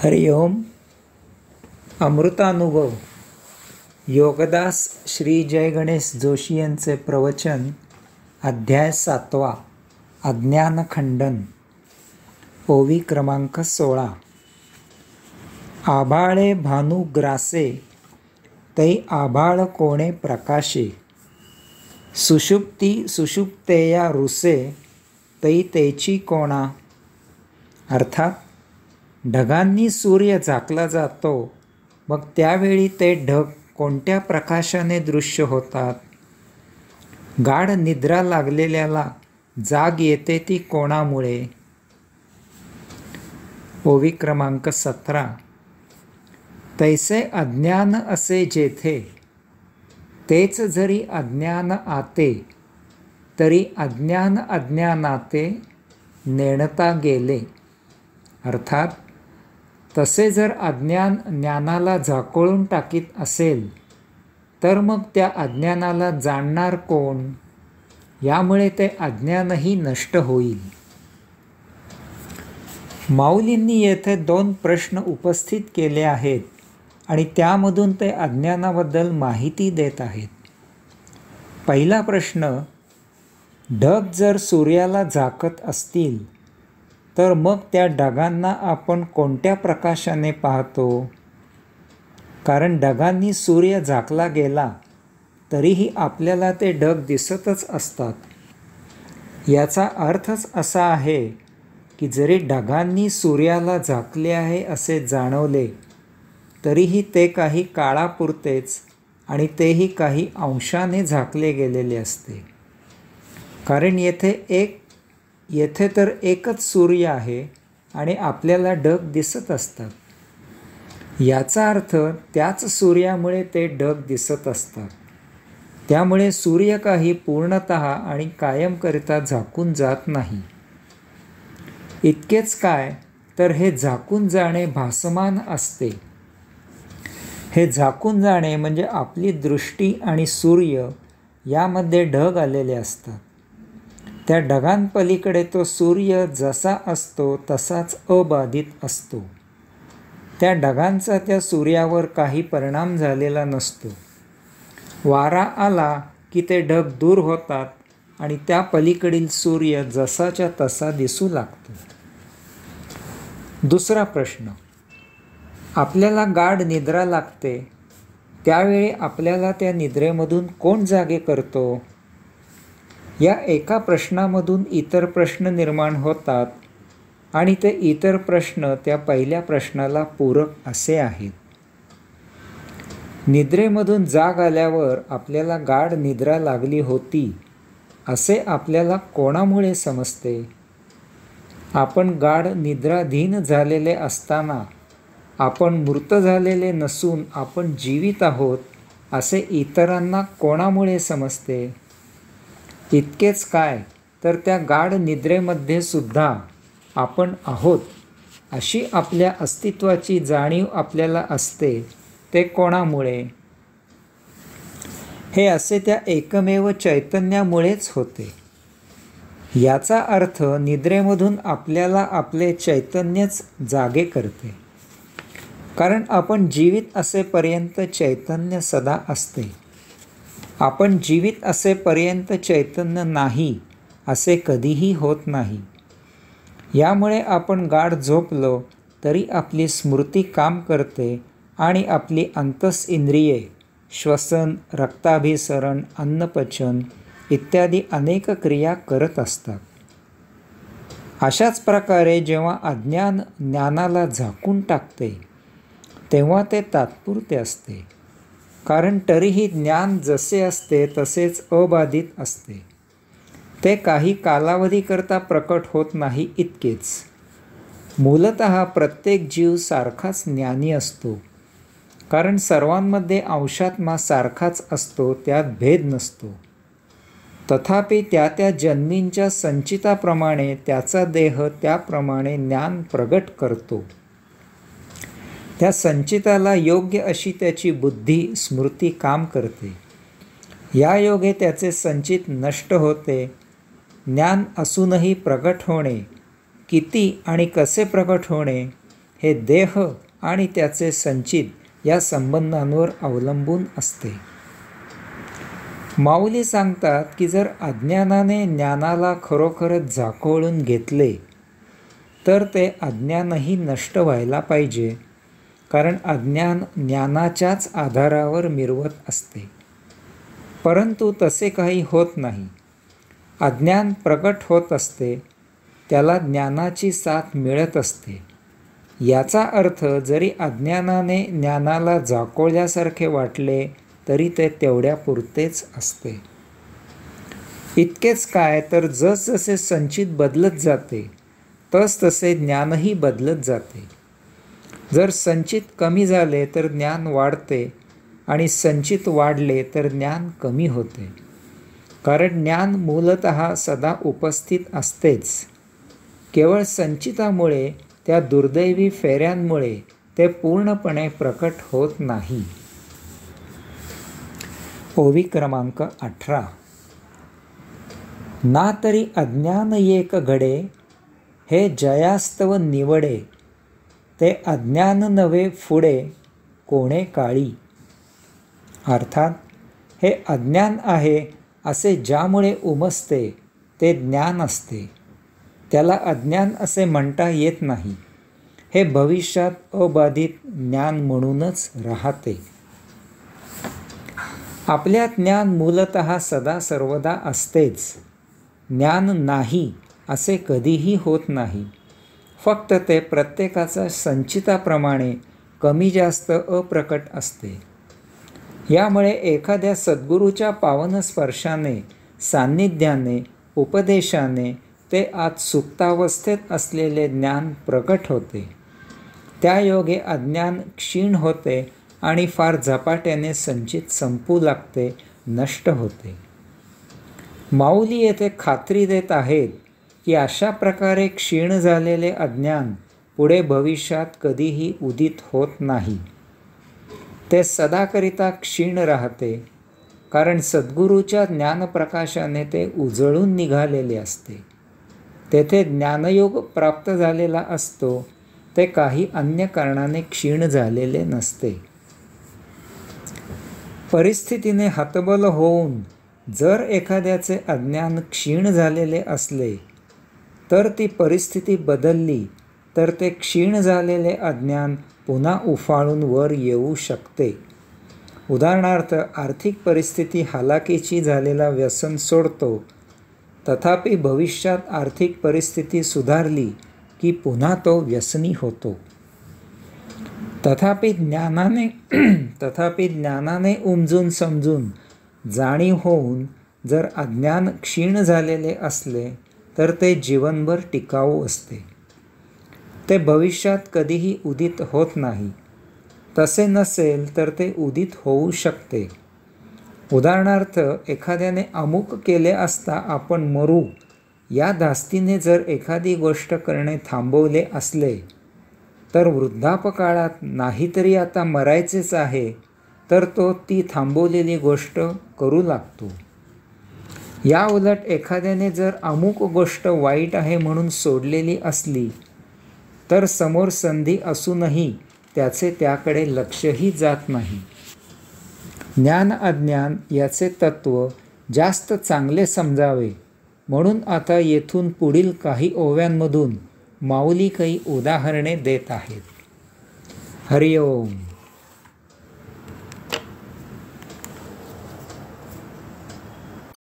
हरि ओम. अमृतानुभव योगदास श्री जय गणेश जोशी यांचे प्रवचन. अध्याय 7. अज्ञानखंडन. ओवी क्रमांक 16. आभाळे भानू ग्रासे, तै आभाळ कोणे प्रकाशे. सुषुप्ती सुषुप्तेया रुसे, तै तेची कोणा. अर्थात ढगांनी सूर्य झाकला जातो, मग त्यावेळी ते ढग कोणत्या प्रकाशाने दृश्य होतात. गाढ निद्रा लागलेल्याला जाग येते ती कोणामुळे. ओवी क्रमांक 17. तैसे अज्ञान असे जेथे, तेच जरी अज्ञान आते. तरी अज्ञान अज्ञानाते, नेणता गेले. अर्थात तसे जर अज्ञान ज्ञानाला झाकोळून टाकीत असेल, तर मग त्या अज्ञानाला जाणणार कोण. यामुळे ते अज्ञानही नष्ट होईल. माऊलींनी येथे 2 प्रश्न उपस्थित केले आहेत आणि त्यामधून ते अज्ञानाबद्दल माहिती देत आहेत. पहिला प्रश्न, ढग जर सूर्याला झाकत असतील, तर मग त्या ढगांना आपण कोणत्या प्रकाशाने पाहतो. कारण ढगांनी सूर्य झाकला गेला तरीही आपल्याला ते ढग दिसतच असतात. याचा अर्थच असा आहे की जरी ढगांनी सूर्याला झाकले आहे असे जाणवले, तरीही ते काही काळापुरतेच आणि तेही काही अंशाने झाकले गेलेले असते. कारण येथे तर एकच सूर्य आहे आणि आपल्याला ढग दिसत असतात. याचा अर्थ त्याच सूर्यामुळे ते ढग दिसत असतात. त्यामुळे सूर्य काही पूर्णतः आणि कायमकरिता झाकून जात नाही. इतकेच काय, तर हे झाकून जाणे भासमान असते. हे झाकून जाणे म्हणजे आपली दृष्टी आणि सूर्य यामध्ये ढग आलेले असतात. त्या ढगांपलीकडे तो सूर्य जसा असतो तसाच अबाधित असतो. त्या ढगांचा त्या सूर्यावर काही परिणाम झालेला नसतो. वारा आला की ते ढग दूर होतात आणि त्या पलीकडील सूर्य जसाच्या तसा दिसू लागतो. दुसरा प्रश्न, आपल्याला गाढ निद्रा लागते, त्यावेळी आपल्याला त्या निद्रेमधून कोण जागे करतो. या एका प्रश्नामधून इतर प्रश्न निर्माण होतात आणि ते इतर प्रश्न त्या पहिल्या प्रश्नाला पूरक असे आहेत. निद्रेमधून जाग आल्यावर आपल्याला गाढ निद्रा लागली होती असे आपल्याला कोणामुळे समजते. आपण गाढ निद्राधीन झालेले असताना आपण मृत झालेले नसून आपण जीवित आहोत असे इतरांना कोणामुळे समजते. इतकेच काय, तर त्या गाढ निद्रेमध्ये सुद्धा आपण आहोत अशी आपल्या अस्तित्वाची जाणीव आपल्याला असते. ते कोणामुळे. हे असे त्या एकमेव चैतन्यामुळेच होते. याचा अर्थ निद्रेमधून आपल्याला आपले चैतन्यच जागे करते. कारण आपण जीवित असेपर्यंत चैतन्य सदा असते. आपण जीवित असेपर्यंत चैतन्य नाही असे कधीही होत नाही. यामुळे आपण गाढ झोपलो तरी आपली स्मृती काम करते आणि आपली अंतस इंद्रिये श्वसन, रक्ताभिसरण, अन्नपचन इत्यादी अनेक क्रिया करत असतात. अशाच प्रकारे जेव्हा अज्ञान ज्ञानाला झाकून टाकते, तेव्हा ते तात्पुरते असते. कारण तरीही ज्ञान जसे असते तसेच अबाधित असते. ते काही कालावधीकरता प्रकट होत नाही इतकेच. मूलतः प्रत्येक जीव सारखाच ज्ञानी असतो. कारण सर्वांमध्ये अंशात्मा सारखाच असतो, त्यात भेद नसतो. तथापि त्या जन्मींच्या संचिताप्रमाणे त्याचा देह त्याप्रमाणे ज्ञान प्रगट करतो. त्या संचिताला योग्य अशी त्याची बुद्धी स्मृती काम करते. या योगे त्याचे संचित नष्ट होते. ज्ञान असूनही प्रगट होणे, किती आणि कसे प्रगट होणे हे देह आणि त्याचे संचित या संबंधांवर अवलंबून असते. माऊली सांगतात की जर अज्ञानाने ज्ञानाला खरोखरच झाकोळून घेतले तर ते अज्ञानही नष्ट व्हायला पाहिजे, कारण अज्ञान ज्ञानाच्याच आधारावर मिरवत असते. परंतु तसे काही होत नाही. अज्ञान प्रकट होत असते, त्याला ज्ञानाची साथ मिळत असते. याचा अर्थ जरी अज्ञानाने ज्ञानाला झाकोळल्यासारखे वाटले तरी ते तेवढ्यापुरतेच असते. इतकेच काय तर जसजसे संचित बदलत जाते तसतसे ज्ञानही बदलत जाते. जर संचित कमी झाले तर ज्ञान वाढते आणि संचित वाढले तर ज्ञान कमी होते. कारण ज्ञान मूलतः सदा उपस्थित असतेच. केवळ संचितामुळे, त्या दुर्दैवी फेऱ्यांमुळे ते पूर्णपणे प्रकट होत नाही. ओवी क्रमांक 18. ना तरी अज्ञान एक घडे, हे जयास्तव निवडे, ते अज्ञान नव्हे पुढे कोणे काळी. अर्थात हे अज्ञान आहे असे ज्यामुळे उमसते ते ज्ञान असते. त्याला अज्ञान असे म्हणता येत नाही. हे भविष्यात अबाधित ज्ञान म्हणूनच राहते. आपल्यात ज्ञान मूलतः सदा सर्वदा असतेच. ज्ञान नाही असे कधीही होत नाही. फक्त ते प्रत्येकाच्या संचिताप्रमाणे कमी जास्त अप्रकट असते. यामुळे एखाद्या सद्गुरूच्या पावन स्पर्शाने, सान्निध्याने, उपदेशाने ते आत सुप्तावस्थेत असलेले ज्ञान प्रकट होते. त्यायोगे अज्ञान क्षीण होते आणि फार झपाट्याने संचित संपू लागते, नष्ट होते. माऊली येथे खात्री देत आहेत की अशा प्रकारे क्षीण झालेले अज्ञान पुढे भविष्यात कधीही उदित होत नाही. ते सदाकरिता क्षीण राहते, कारण सद्गुरूच्या ज्ञानप्रकाशाने ते उजळून निघालेले असते. तेथे ज्ञानयोग प्राप्त झालेला असतो, ते काही अन्य कारणाने क्षीण झालेले नसते. परिस्थितीने हतबल होऊन जर एखाद्याचे अज्ञान क्षीण झालेले असले तर ती परिस्थिती बदलली तर ते क्षीण झालेले अज्ञान पुन्हा उफाळून वर येऊ शकते. उदाहरणार्थ, आर्थिक परिस्थिती हालाकीची झालेला व्यसन सोडतो, तथापि भविष्यात आर्थिक परिस्थिती सुधारली की पुन्हा तो व्यसनी होतो. तथापि ज्ञानाने उमजून समजून जाणीव होऊन जर अज्ञान क्षीण झालेले असले तर ते जीवनभर टिकाऊ असते. ते भविष्यात कधीही उदित होत नाही. तसे नसेल तर ते उदित होऊ शकते. उदाहरणार्थ, एखाद्याने अमुक केले असता आपण मरू या धास्तीने जर एखादी गोष्ट करणे थांबवले असले तर वृद्धापकाळात नाहीतरी आता मरायचेच आहे तर तो ती थांबवलेली गोष्ट करू लागतो. या उलट एखाद्याने जर अमुक गोष्ट वाईट आहे म्हणून सोडलेली असली तर समोर संधी असूनही त्याचे त्याकडे लक्षही जात नाही. ज्ञान अज्ञान याचे तत्त्व जास्त चांगले समजावे म्हणून आता येथून पुढील काही ओव्यांमधून माऊली काही उदाहरणे देत आहेत. हरिओम.